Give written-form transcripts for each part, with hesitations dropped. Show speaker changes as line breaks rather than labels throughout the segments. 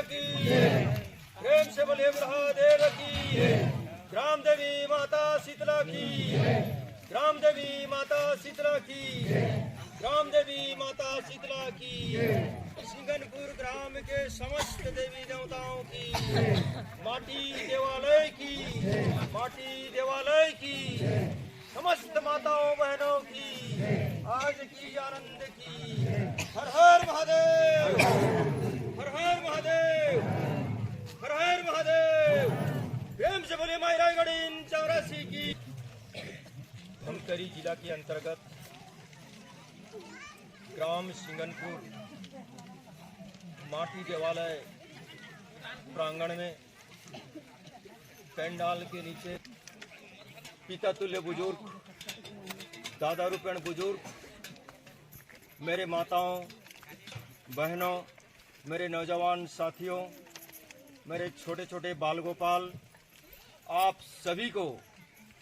की, प्रेम से बोले महादेव की। ग्राम देवी माता शीतला की, ग्राम देवी माता शीतला की, ग्राम देवी माता शीतला की। सिंगनपुर ग्राम के समस्त देवी देवताओं की, माटी देवालय की, माटी देवालय की, समस्त माताओं बहनों की आज की आनंद की। हर हर महादेव, हर हर महादेव, हर हर महादेव। प्रेम से बोले माई रायगढ़ चौरासी की। धमतरी जिला के अंतर्गत ग्राम सिंगनपुर माटी देवालय प्रांगण में पंडाल के नीचे पिता तुल्य बुजुर्ग, दादा रूपेण बुजुर्ग, मेरे माताओं बहनों, मेरे नौजवान साथियों, मेरे छोटे छोटे बाल गोपाल, आप सभी को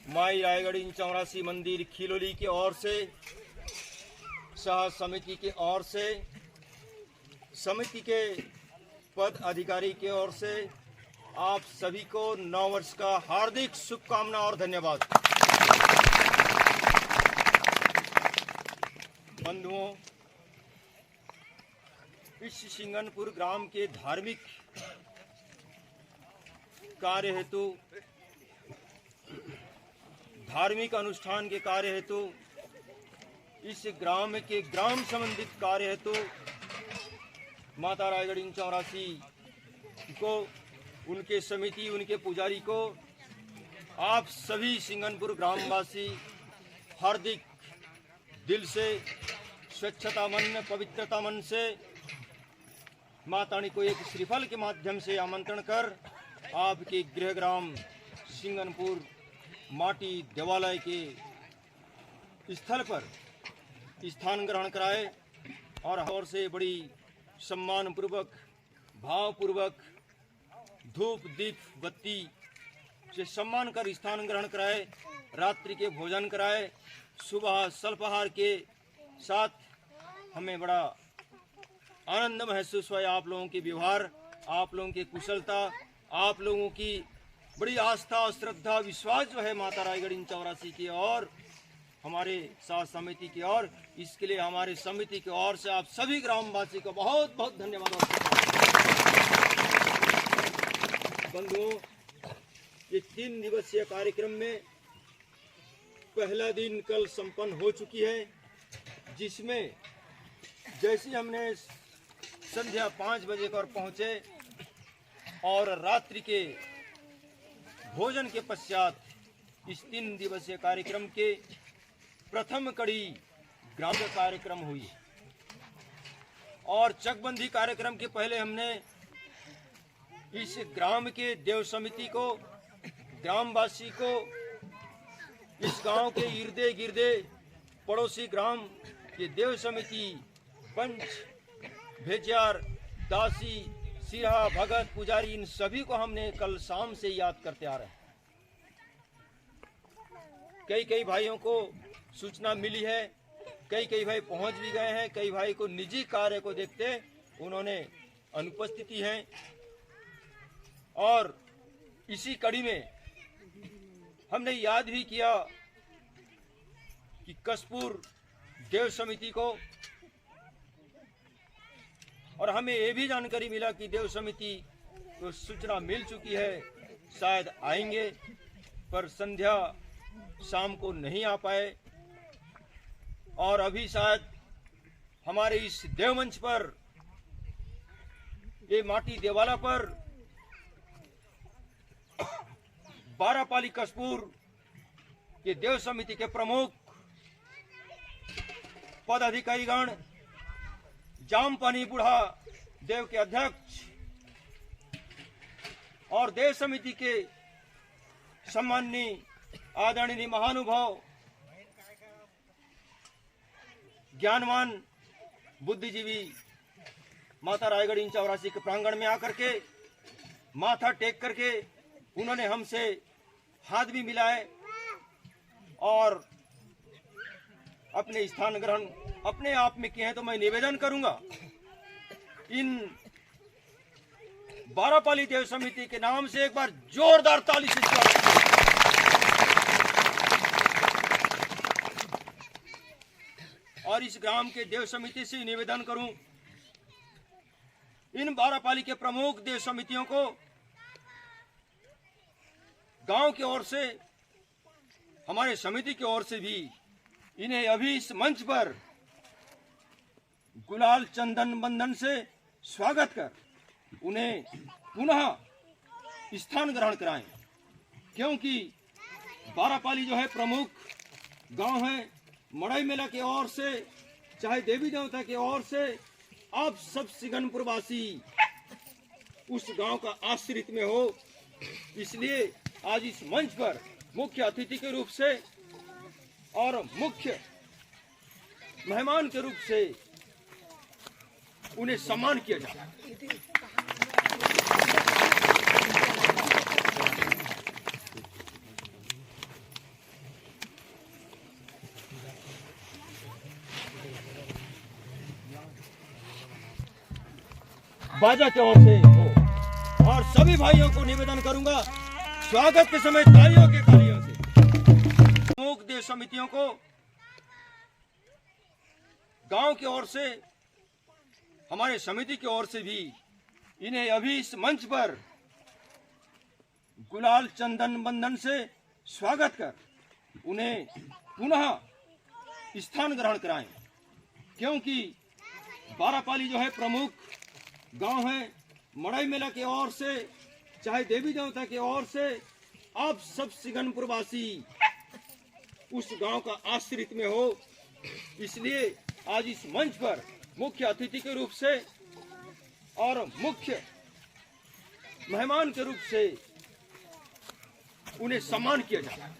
माई रायगढ़ चौरासी मंदिर खिलोली की ओर से, शाह समिति की ओर से, समिति के पद अधिकारी की ओर से आप सभी को नव वर्ष का हार्दिक शुभकामना और धन्यवाद। बंधुओं, इस सिंगनपुर ग्राम के धार्मिक कार्य हेतु, धार्मिक अनुष्ठान के कार्य हेतु, इस ग्राम के ग्राम संबंधित कार्य हेतु माता रायगढ़ चौरासी को, उनके समिति, उनके पुजारी को, आप सभी सिंगनपुर ग्रामवासी हार्दिक दिल से, स्वच्छता मन, पवित्रता मन से मातानी को एक श्रीफल के माध्यम से आमंत्रण कर आपके गृह ग्राम सिंगनपुर माटी देवालय के स्थल पर स्थान ग्रहण कराए और से बड़ी सम्मान पूर्वक, भाव पूर्वक धूप दीप बत्ती से सम्मान कर स्थान ग्रहण कराए, रात्रि के भोजन कराए, सुबह स्वल्पाहार के साथ हमें बड़ा आनंद महसूस हुआ। आप लोगों के व्यवहार, आप लोगों की कुशलता, आप लोगों की बड़ी आस्था और श्रद्धा विश्वास जो है माता रायगढ़ चौरासी की और हमारे साथ समिति की ओर, इसके लिए हमारे समिति की ओर से आप सभी ग्रामवासी को बहुत बहुत धन्यवाद। बंधुओं, ये 3 दिवसीय कार्यक्रम में पहला दिन कल संपन्न हो चुकी है, जिसमें जैसे हमने संध्या 5 बजे पर पहुंचे और रात्रि के भोजन के पश्चात इस 3 दिवसीय कार्यक्रम के प्रथम कड़ी ग्राम कार्यक्रम हुई और चकबंदी कार्यक्रम के पहले हमने इस ग्राम के देव समिति को, ग्रामवासी को, इस गांव के इर्दे गिर्दे पड़ोसी ग्राम के देव समिति, पंच, भेजियार, दासी, सिरहा, भगत, पुजारी, इन सभी को हमने कल शाम से याद करते आ रहे हैं। कई भाइयों को सूचना मिली है, कई भाई पहुंच भी गए हैं, कई भाई को निजी कार्य को देखते उन्होंने अनुपस्थिति है और इसी कड़ी में हमने याद भी किया कि कसपुर देव समिति को, और हमें ये भी जानकारी मिला कि देव समिति को सूचना मिल चुकी है, शायद आएंगे पर संध्या शाम को नहीं आ पाए और अभी शायद हमारे इस देवमंच पर, ये माटी देवाला पर 12 पाली कसपुर के देव समिति के प्रमुख पदाधिकारीगण, जामपानी बुढ़ा देव के अध्यक्ष और देव समिति के सम्माननीय आदरणीय महानुभाव, ज्ञानवान बुद्धिजीवी माता रायगढ़ चौरासी के प्रांगण में आकर के माथा टेक करके उन्होंने हमसे हाथ भी मिलाए और अपने स्थान ग्रहण अपने आप में किए हैं। तो मैं निवेदन करूंगा इन बारापाली देव समिति के नाम से एक बार जोरदार ताली से स्वागत करें। और इस ग्राम के देव समिति से निवेदन करूं, इन बारापाली के प्रमुख देव समितियों को गांव की ओर से, हमारे समिति की ओर से भी इन्हें अभी इस मंच पर गुलाल चंदन बंधन से स्वागत कर उन्हें पुनः स्थान ग्रहण कराएं, क्योंकि बारापाली जो है प्रमुख गांव है। मड़ई मेला की ओर से, चाहे देवी देवता की ओर से, आप सब सिगनपुर वासी उस गांव का आश्रित में हो। इसलिए आज इस मंच पर मुख्य अतिथि के रूप से और मुख्य मेहमान के रूप से उन्हें सम्मान किया जाता है। बाजा की ओर से हो और सभी भाइयों को निवेदन करूंगा, स्वागत के समय तालियों के तालियों से। प्रमुख देव समितियों को गांव की ओर से, हमारे समिति की ओर से भी इन्हें अभी इस मंच पर गुलाल चंदन बंधन से स्वागत कर उन्हें पुनः स्थान ग्रहण कराएं, क्योंकि बारापाली जो है प्रमुख गांव है। मड़ई मेला की ओर से, चाहे देवी देवता की ओर से, आप सब सिगनपुर वासी उस गांव का आश्रित में हो। इसलिए आज इस मंच पर मुख्य अतिथि के रूप से और मुख्य मेहमान के रूप से उन्हें सम्मान किया जाता है।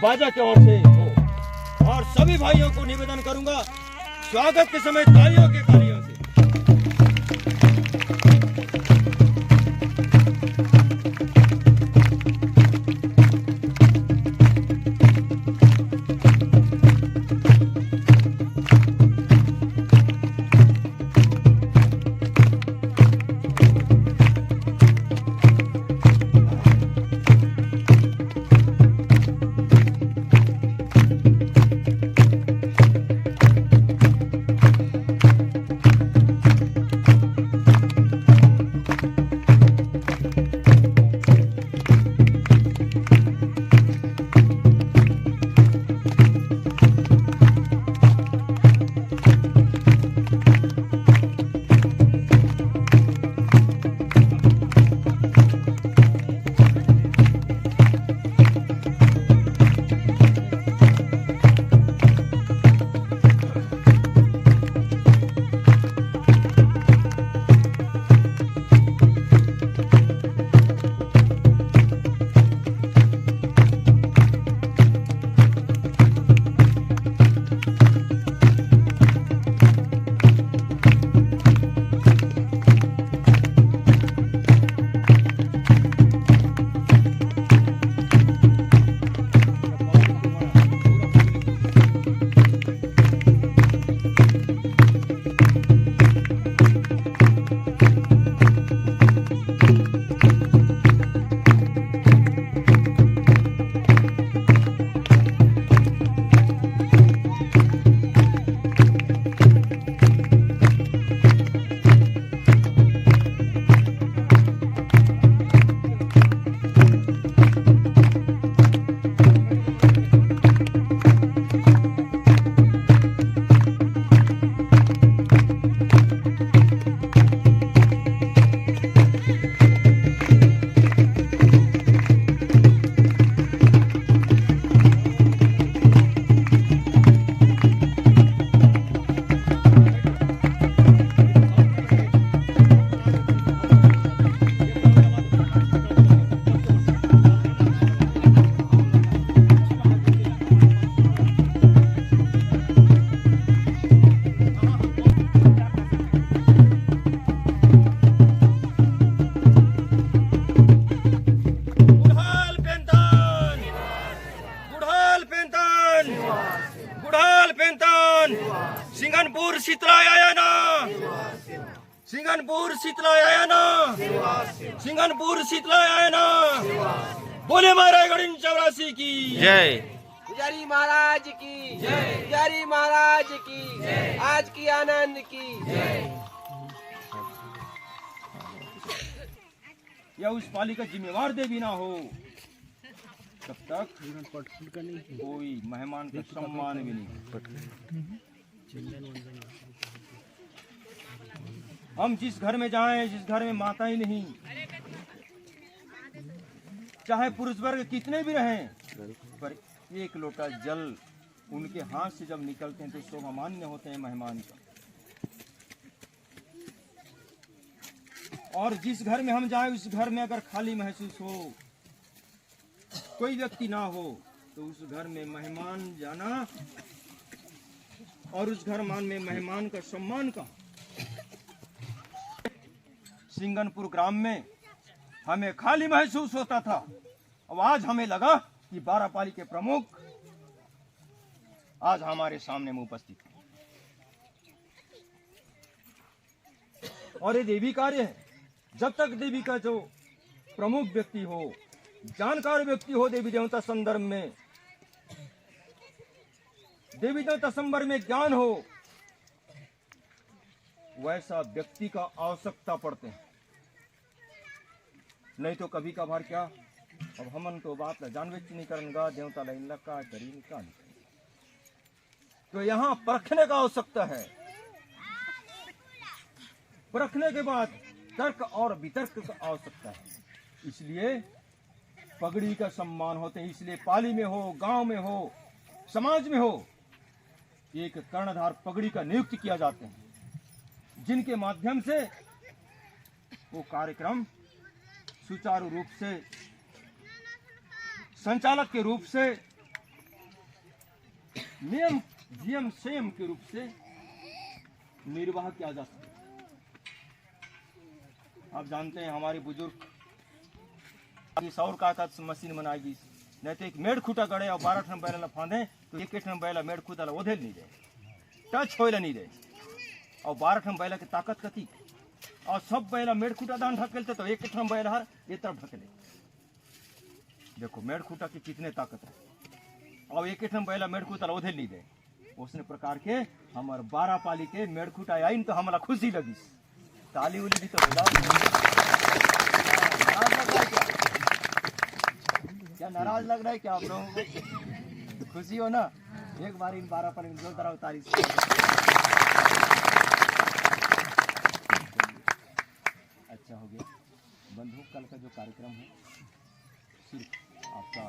बाजा की ओर से हो और सभी भाइयों को निवेदन करूंगा, स्वागत के समय तालियों के तालियों से। शीतला आया ना, सिंगनपुर शीतला आया ना, बोले महाराज गणिन 84 की
जय।
पुजारी महाराज की जय, पुजारी महाराज की जय, आज की आनंद की जय।
या उस पाली का जिम्मेवार देवी ना हो तब तक कोई मेहमान का सम्मान भी नहीं। हम जिस घर में जाएं, जिस घर में माता ही नहीं, चाहे पुरुष वर्ग कितने भी रहें, पर एक लोटा जल उनके हाथ से जब निकलते हैं तो शोभामान्य होते हैं मेहमान का। और जिस घर में हम जाएं उस घर में अगर खाली महसूस हो, कोई व्यक्ति ना हो, तो उस घर में मेहमान जाना और उस घर मान में मेहमान का सम्मान का। सिंगनपुर ग्राम में हमें खाली महसूस होता था, अब आज हमें लगा कि 12 पाली के प्रमुख आज हमारे सामने में उपस्थित हैं। और ये देवी कार्य है। जब तक देवी का जो प्रमुख व्यक्ति हो, जानकार व्यक्ति हो देवी देवता संदर्भ में, देवी देवता संदर्भ में ज्ञान हो, वैसा व्यक्ति का आवश्यकता पड़ते हैं। नहीं तो कभी कभार क्या, अब हमन तो बात जानवे नहीं करेंगे, देवता लाइन का करीन का नहीं। तो यहाँ परखने का आवश्यकता है। परखने के बाद तर्क और वितर्क का आवश्यकता है। इसलिए पगड़ी का सम्मान होते हैं। इसलिए पाली में हो, गांव में हो, समाज में हो, एक कर्णधार पगड़ी का नियुक्त किया जाते हैं, जिनके माध्यम से वो कार्यक्रम सुचारू रूप से, संचालक के रूप से, नियम संयम के रूप से निर्वाह किया जा सकता है। आप जानते हैं हमारे बुजुर्ग सौर का मशीन बनाएगी, नहीं तो एक मेड़ खूटा गड़े और 12 ठन बैला फांदे तो एक ठन बैला मेड़ खूटा ओधेल नहीं दे, टच होइला नहीं दे। और 12 ठन बैला की ताकत कथी, और सब बैला मेड़ खूटा दान ढकेलते तो एक ठन बैला हर ये तरफ ढकेले। देखो मेड़ खूटा की कितने ताकत है, और एक ठन बैला मेड़ खूटा ओधेल नहीं दे। उसने प्रकार के हमारे 12 पाली के मेड़ खूटा आइन तो हमारा खुशी लगी, ताली उली भी तो बजाओ। क्या नाराज लग रहा है क्या आप लोगों को? खुशी हो ना? एक बार इन 12 पाली जो तरह तारीफ। अच्छा हो गया बंधु, कल का जो कार्यक्रम है सिर्फ आपका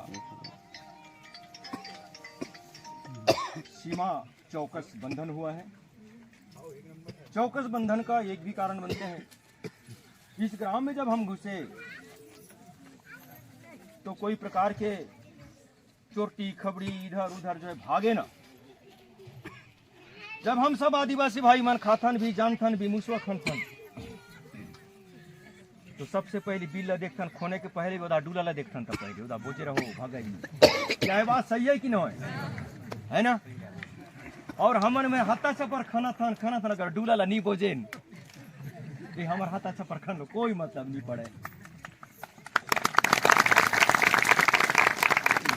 सीमा चौकस बंधन हुआ है। चौकस बंधन का एक भी कारण बनते हैं, इस ग्राम में जब हम घुसे तो कोई प्रकार के चोटी खबड़ी इधर उधर जो है भागे ना। जब हम सब आदिवासी भाई मन खाथन भी, जानथन भी, मुसवा खनथन, तो सबसे पहले बिल्ला देखथन, खोने के पहले उदा डूला ला देखथन, तब पहले उदा बोझे रहो भागे। क्या है बात सही है कि नहीं है ना? और हमन में हाथा छपर खाना थान अगर डूला ला नहीं बोझेन, ये हमार हाथा छपर खान कोई मतलब नहीं पड़े।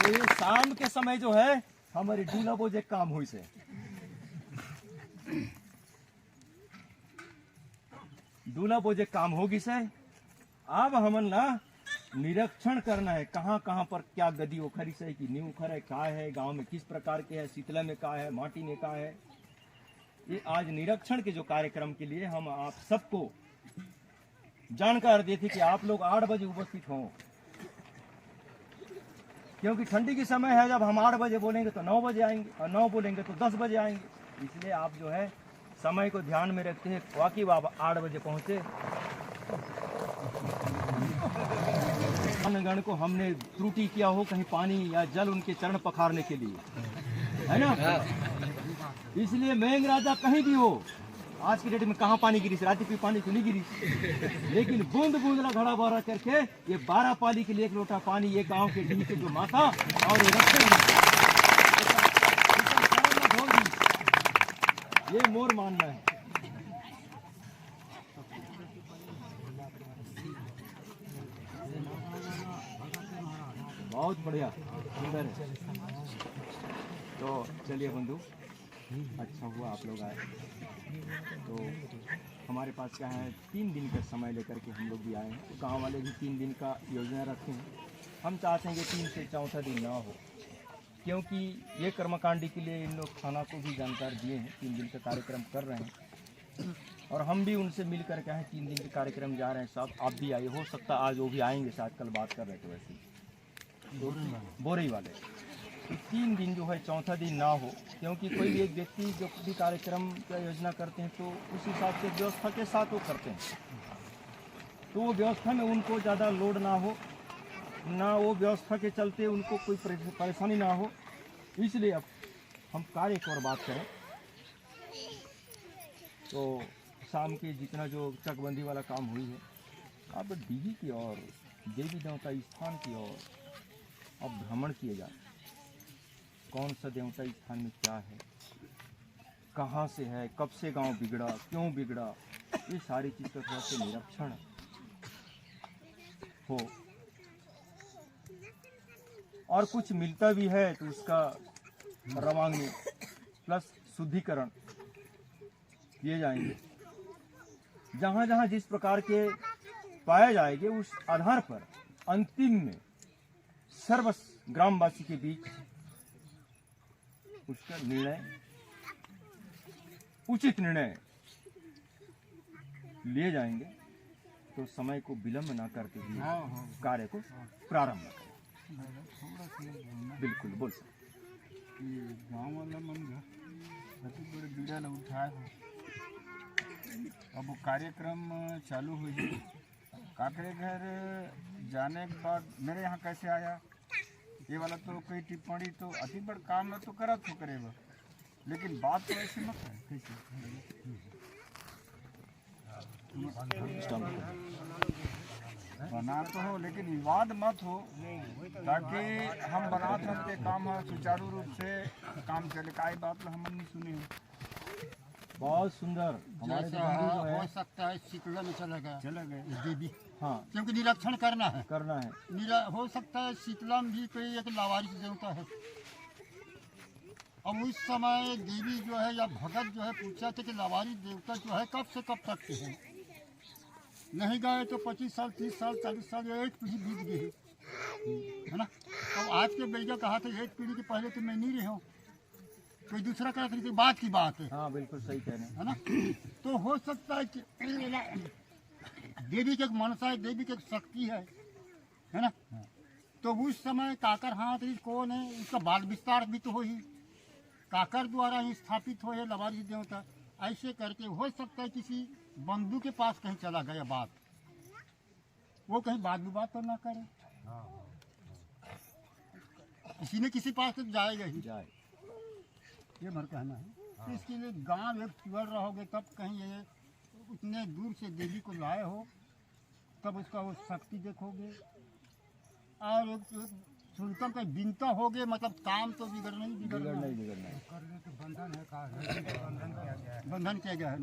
ये शाम के समय जो है हमारी डूला बोझे काम हुई से, डूला बोझे काम होगी से। अब हमन ला निरीक्षण करना है, कहाँ कहाँ पर क्या गदी उखरी से कि नहीं उखर है, क्या है गांव में किस प्रकार के है, शीतला में क्या है, माटी में क्या है। ये आज निरीक्षण के जो कार्यक्रम के लिए हम आप सबको जानकार देते कि आप लोग 8 बजे उपस्थित हों, क्योंकि ठंडी की समय है। जब हम 8 बजे बोलेंगे तो 9 बजे आएंगे, और 9 बोलेंगे तो 10 बजे आएंगे। इसलिए आप जो है समय को ध्यान में रखते हैं। वाकई आप 8 बजे पहुंचे। गण को हमने त्रुटि किया हो कहीं पानी या जल उनके चरण पखारने के लिए, है ना? इसलिए मेघ राजा कहीं भी हो, आज की डेट में कहाँ पानी गिरी, रात की पानी तो नहीं गिरी, लेकिन बूंद बूंद ना घड़ा भरा करके ये 12 पाली के लिए 1 लोटा पानी ये गांव के डी के जो माता और ये मोर मानना है। बहुत बढ़िया, सुंदर है। तो चलिए बंधु, अच्छा हुआ आप लोग आए। तो हमारे पास क्या है, 3 दिन का समय लेकर के हम लोग भी आए हैं। तो गाँव वाले भी 3 दिन का योजना रखे हैं। हम चाहते हैं कि 3 से 4था दिन ना हो, क्योंकि ये कर्मकांडी के लिए इन लोग थाना को भी जानकारी दिए हैं। 3 दिन का कार्यक्रम कर रहे हैं और हम भी उनसे मिल कर के हैं। 3 दिन के कार्यक्रम जा रहे हैं साहब, आप भी आइए। हो सकता है आज वो भी आएंगे, शायद कल बात कर रहे थे वैसे ही बोरई वाले। तो 3 दिन जो है 4था दिन ना हो, क्योंकि कोई भी एक व्यक्ति जो भी कार्यक्रम का योजना करते हैं तो उस हिसाब से व्यवस्था के साथ वो करते हैं। तो वो व्यवस्था में उनको ज़्यादा लोड ना हो, ना वो व्यवस्था के चलते उनको कोई परेशानी ना हो। इसलिए अब हम कार्य की और बात करें तो शाम के जितना जो चकबंदी वाला काम हुई है, अब डीही की और देवी देवता स्थान की ओर अब भ्रमण किए जाए। कौन सा देवता स्थान में क्या है, कहाँ से है, कब से गांव बिगड़ा, क्यों बिगड़ा, ये सारी चीज़ का थोड़ा सा निरीक्षण हो। और कुछ मिलता भी है तो उसका रवांगनी प्लस शुद्धिकरण किए जाएंगे। जहाँ जहाँ जिस प्रकार के पाए जाएंगे उस आधार पर अंतिम में सर्व ग्रामवासी के बीच उसका निर्णय, उचित निर्णय लिए जाएंगे। तो समय को विलंब ना करते हुए कार्य को प्रारंभ करें। बिल्कुल बोल सकते।
गाँव वाला मन बड़े बीड़ा न उठाए हो। अब वो कार्यक्रम चालू हुई, काकरे घर जाने के बाद मेरे यहाँ कैसे आया, ये वाला तो कोई टिप्पणी तो अति बड़ काम में तो करत हो करेगा, लेकिन बात तो ऐसे मत है। कैसे बना तो हो लेकिन विवाद मत हो, ताकि हम बनाते हम के काम सुचारू रूप से काम चले। काई बात हमने नहीं सुनी हो।
बहुत सुंदर। हमारे जो बंधु जो है
हो सकता है शीतला में चला गए देवी,
हाँ
क्योंकि निरीक्षण करना है। हो सकता है शीतला में भी कोई एक लावारिस देवता है। अब उस समय देवी जो है या भगत जो है पूछा थे कि लावारिस देवता जो है कब से कब तक के हैं। नहीं गए तो 25 साल 30 साल 40 साल या एक पीढ़ी बीत गई है ना। अब आज के बेजा कहा था एक पीढ़ी के पहले तो मैं नहीं रहा हूँ, कोई दूसरा कहा था, बात की बात है।
हाँ बिल्कुल सही कह रहे हैं,
है ना। तो हो सकता है कि देवी के मनसा है, देवी की शक्ति है ना। तो उस समय काकर हाथ कौन है, उसका बाल विस्तार भी तो हो ही काकर द्वारा ही स्थापित हो है लवारिस देवता। ऐसे करके हो सकता है किसी बंधु के पास कहीं चला गया बात, वो कहीं बात विवाद तो ना करे, किसी न किसी पास तो जाएगा ही
जाए,
ये मेरा कहना है। तो इसके लिए गांव एक चुड़ रहोगे तब कहीं ये उतने दूर से देवी को लाए हो तब उसका वो शक्ति देखोगे। और सुनतम का बिनता होगे, मतलब काम तो बिगड़ना ही बिगड़ना है।
बिगड़ना है।
बंधन किया गया है।